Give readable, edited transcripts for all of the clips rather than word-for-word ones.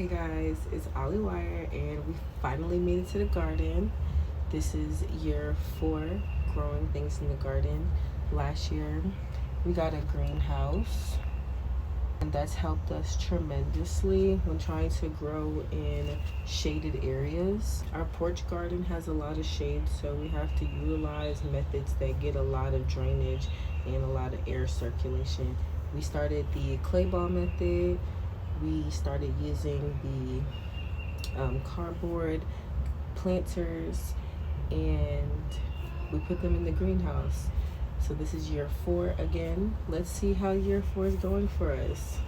Hey guys, it's Wyer, and we finally made it to the garden. This is year 4 growing things in the garden. Last year we got a greenhouse, and that's helped us tremendously when trying to grow in shaded areas. Our porch garden has a lot of shade, so we have to utilize methods that get a lot of drainage and a lot of air circulation. We started the clay ball method. We started using the cardboard planters, and we put them in the greenhouse. So this is year 4 again. Let's see how year 4 is going for us.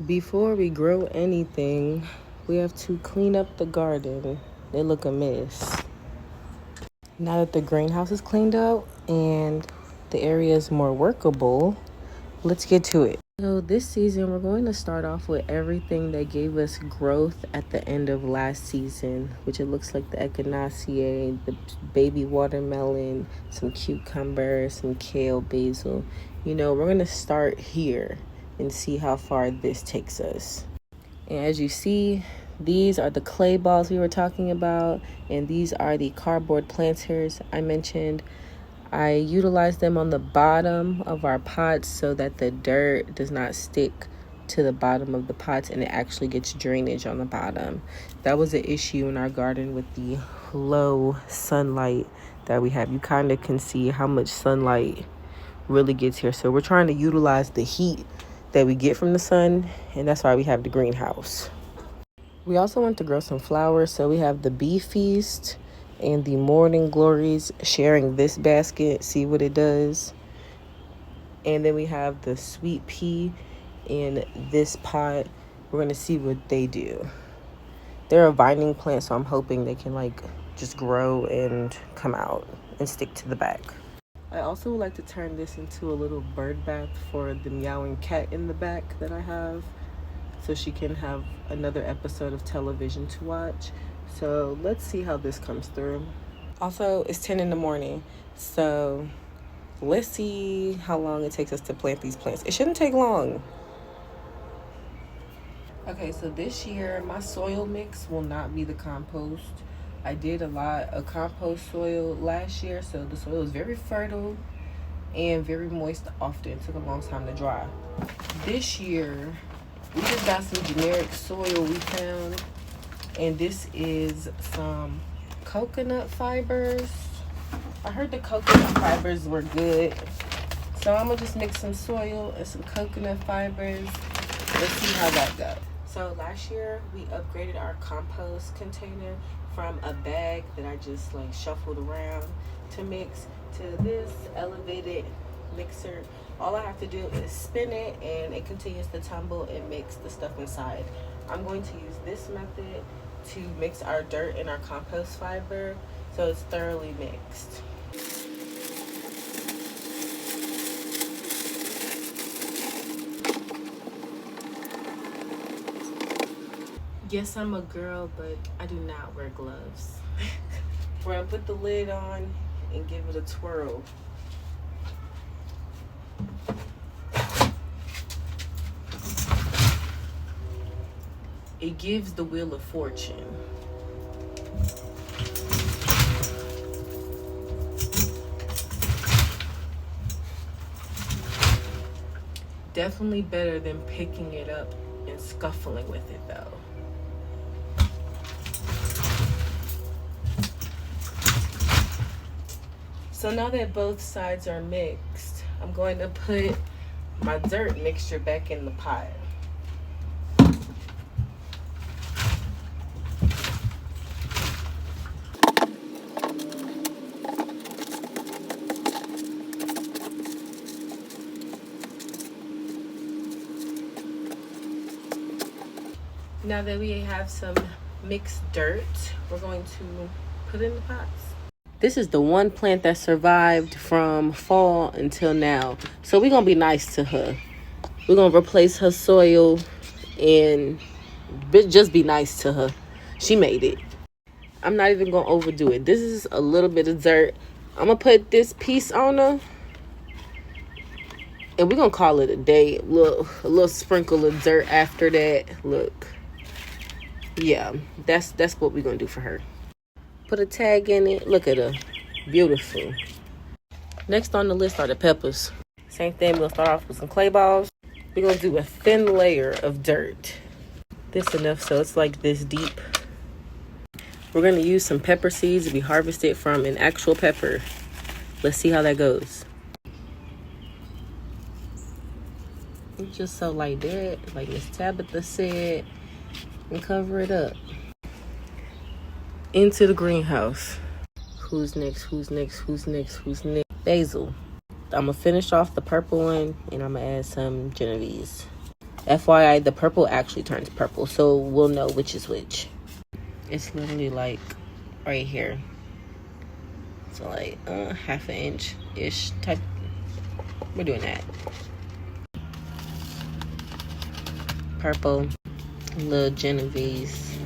Before we grow anything, we have to clean up the garden. They look a mess. Now that the greenhouse is cleaned out and the area is more workable, let's get to it. So this season, we're going to start off with everything that gave us growth at the end of last season, which it looks like the echinacea, the baby watermelon, some cucumber, some kale, basil. We're going to start here and see how far this takes us. And as you see, these are the clay balls we were talking about, and these are the cardboard planters I mentioned. I utilize them on the bottom of our pots so that the dirt does not stick to the bottom of the pots and it actually gets drainage on the bottom. That was an issue in our garden with the low sunlight that we have. You kind of can see how much sunlight really gets here. So we're trying to utilize the heat that we get from the sun, and that's why we have the greenhouse. We also want to grow some flowers, so we have the bee feast and the morning glories sharing this basket. See what it does. And then we have the sweet pea in this pot. We're going to see what they do. They're a vining plant, so I'm hoping they can just grow and come out and stick to the back. I also would like to turn this into a little bird bath for the meowing cat in the back that I have, so she can have another episode of television to watch. So let's see how this comes through. Also, it's 10 in the morning, so let's see how long it takes us to plant these plants. It shouldn't take long. Okay, so this year my soil mix will not be the compost. I did a lot of compost soil last year, so the soil is very fertile and very moist often. It took a long time to dry. This year, we just got some generic soil we found, and this is some coconut fibers. I heard the coconut fibers were good, so I'm gonna just mix some soil and some coconut fibers. Let's see how that goes. So last year we upgraded our compost container from a bag that I just shuffled around to mix to this elevated mixer. All I have to do is spin it and it continues to tumble and mix the stuff inside. I'm going to use this method to mix our dirt and our compost fiber so it's thoroughly mixed. Yes, I'm a girl, but I do not wear gloves. We're gonna put the lid on and give it a twirl. It gives the Wheel of Fortune. Definitely better than picking it up and scuffling with it though. So now that both sides are mixed, I'm going to put my dirt mixture back in the pot. Now that we have some mixed dirt, we're going to put it in the pots. This is the one plant that survived from fall until now. So we're going to be nice to her. We're going to replace her soil and just be nice to her. She made it. I'm not even going to overdo it. This is a little bit of dirt. I'm going to put this piece on her. And we're going to call it a day. A little sprinkle of dirt after that. Look. Yeah, that's what we're gonna do for her. Put a tag in it. Look at her, beautiful. Next on the list are the peppers. Same thing, we're gonna start off with some clay balls. We're gonna do a thin layer of dirt. This enough so it's like this deep. We're gonna use some pepper seeds to be harvested from an actual pepper. Let's see how that goes. Just so like that, like Miss Tabitha said, and cover it up. Into the greenhouse. Who's next? Who's next? Who's next? Who's next? Basil. I'm gonna finish off the purple one, and I'm gonna add some Genovese. FYI, the purple actually turns purple, so we'll know which is which. It's literally like right here. So like half an inch-ish type. We're doing that. Purple, little Genovese.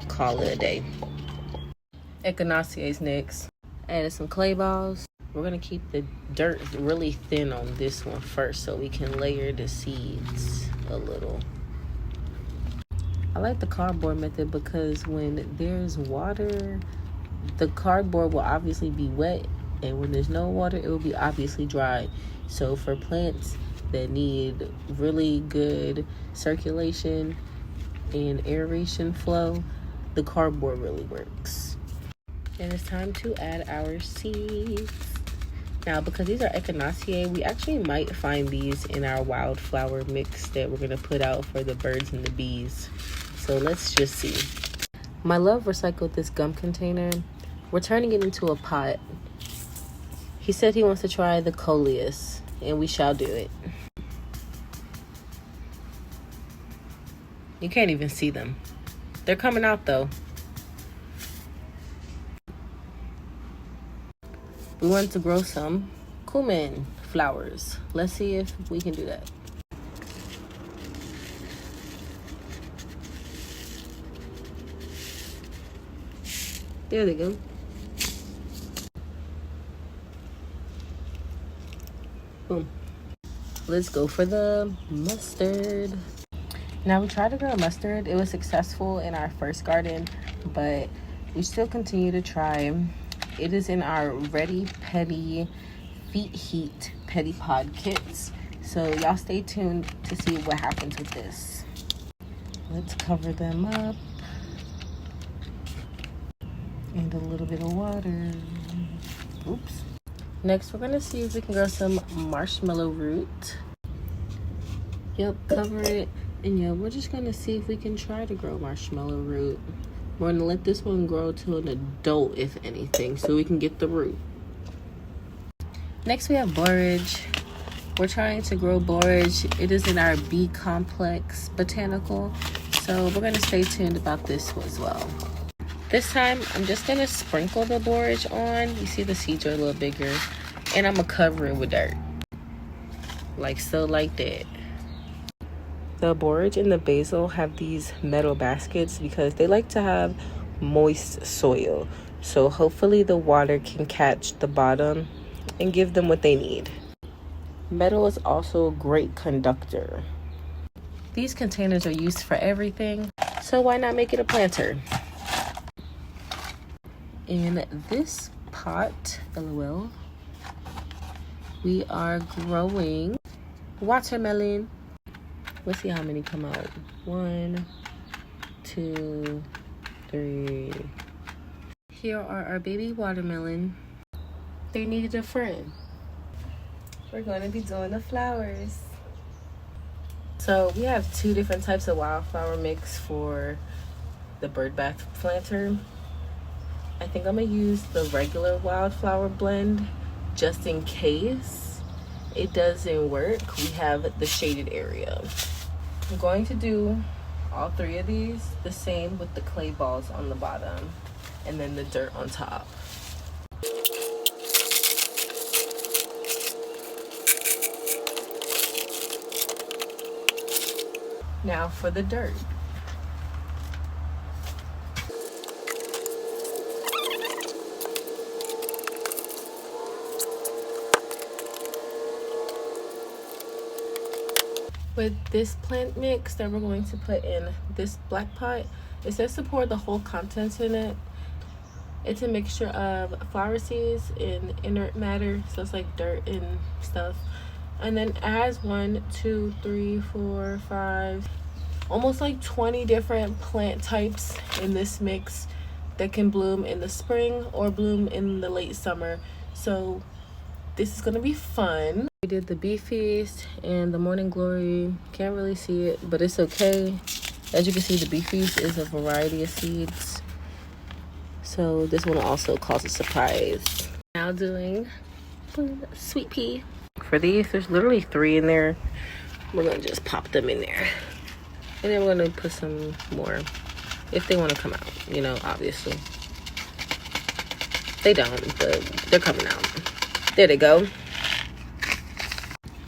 Call it a day. Echinacea is next. Added some clay balls. We're gonna keep the dirt really thin on this one first so we can layer the seeds a little. I like the cardboard method because when there's water, the cardboard will obviously be wet, and when there's no water, it will be obviously dry. So for plants that need really good circulation and aeration flow, the cardboard really works. And it's time to add our seeds. Now, because these are Echinacea, we actually might find these in our wildflower mix that we're gonna put out for the birds and the bees. So let's just see. My love recycled this gum container. We're turning it into a pot. He said he wants to try the coleus, and we shall do it. You can't even see them. They're coming out though. We want to grow some cumin flowers. Let's see if we can do that. There they go. Boom. Let's go for the mustard. Now, we tried to grow mustard. It was successful in our first garden, but we still continue to try. It is in our Ready Petty Feet Heat Petty Pod kits. So y'all stay tuned to see what happens with this. Let's cover them up. And a little bit of water. Oops. Next, we're gonna see if we can grow some marshmallow root. Yep, cover it. And yeah, we're just gonna see if we can try to grow marshmallow root. We're gonna let this one grow to an adult, if anything, so we can get the root. Next, we have borage. We're trying to grow borage. It is in our B complex botanical, so we're gonna stay tuned about this as well. This time, I'm just gonna sprinkle the borage on. You see the seeds are a little bigger, and I'm gonna cover it with dirt, like so, like that. The borage and the basil have these metal baskets because they like to have moist soil. So hopefully the water can catch the bottom and give them what they need. Metal is also a great conductor. These containers are used for everything, so why not make it a planter? In this pot, LOL, we are growing watermelon. Let's see how many come out. 1, 2, 3. Here are our baby watermelon. They needed a friend. We're going to be doing the flowers. So we have 2 different types of wildflower mix for the bird bath planter. I think I'm going to use the regular wildflower blend just in case it doesn't work. We have the shaded area. I'm going to do all 3 of these the same with the clay balls on the bottom and then the dirt on top. Now for the dirt. with this plant mix that we're going to put in this black pot. It says to pour the whole contents in it. It's a mixture of flower seeds and inert matter, so it's like dirt and stuff. And then it has 1, 2, 3, 4, 5, almost like 20 different plant types in this mix that can bloom in the spring or bloom in the late summer. So this is gonna be fun. We did the bee feast and the morning glory. Can't really see it, but it's okay. As you can see, the bee feast is a variety of seeds. So this one also calls a surprise. Now doing sweet pea. For these, there's literally 3 in there. We're gonna just pop them in there. And then we're gonna put some more if they wanna come out, you know, obviously. They don't, but they're coming out. There they go.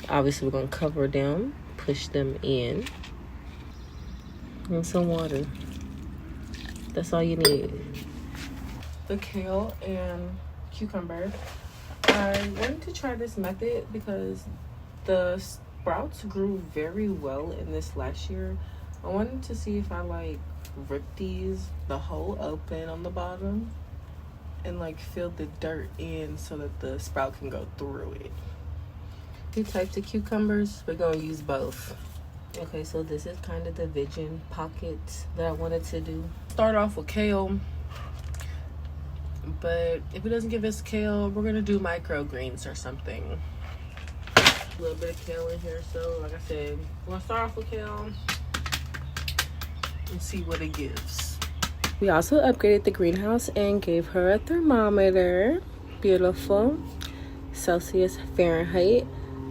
Obviously, we're gonna cover them, push them in, and some water. That's all you need. The kale and cucumber. I wanted to try this method because the sprouts grew very well in this last year. I wanted to see if I like rip these the hole open on the bottom and like fill the dirt in so that the sprout can go through it. 2 types of cucumbers. We're gonna use both. Okay, so this is kind of the vision pocket that I wanted to do. Start off with kale, but if it doesn't give us kale, we're gonna do microgreens or something. A little bit of kale in here, so like I said, we're gonna start off with kale and see what it gives. We also upgraded the greenhouse and gave her a thermometer. Beautiful. Celsius, Fahrenheit.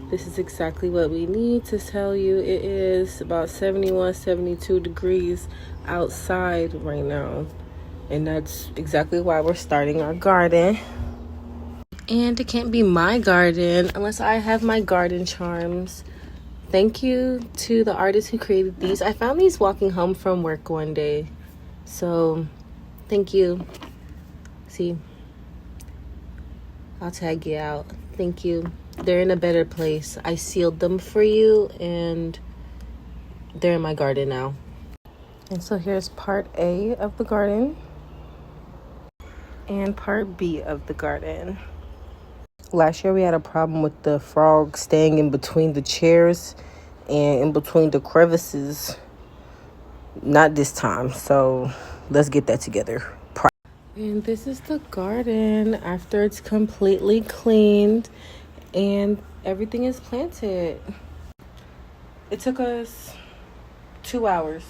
This is exactly what we need to tell you. It is about 71, 72 degrees outside right now. And that's exactly why we're starting our garden. And it can't be my garden unless I have my garden charms. Thank you to the artist who created these. I found these walking home from work one day. So, thank you. See, I'll tag you out. Thank you. They're in a better place. I sealed them for you and they're in my garden now. And so here's part A of the garden and part B of the garden. Last year we had a problem with the frog staying in between the chairs and in between the crevices. Not this time, so let's get that together. And this is the garden after it's completely cleaned and everything is planted. It took us 2 hours.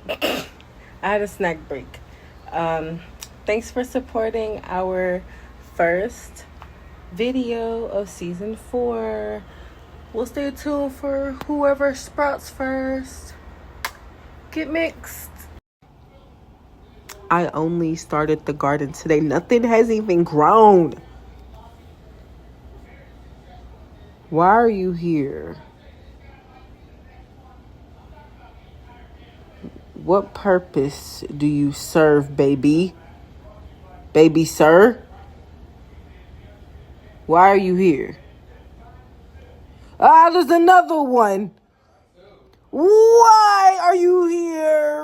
I had a snack break. Thanks for supporting our first video of season 4. We'll stay tuned for whoever sprouts first. Get mixed. I only started the garden today. Nothing has even grown. Why are you here? What purpose do you serve, baby? Baby sir? Why are you here? Ah, there's another one. Why are you here?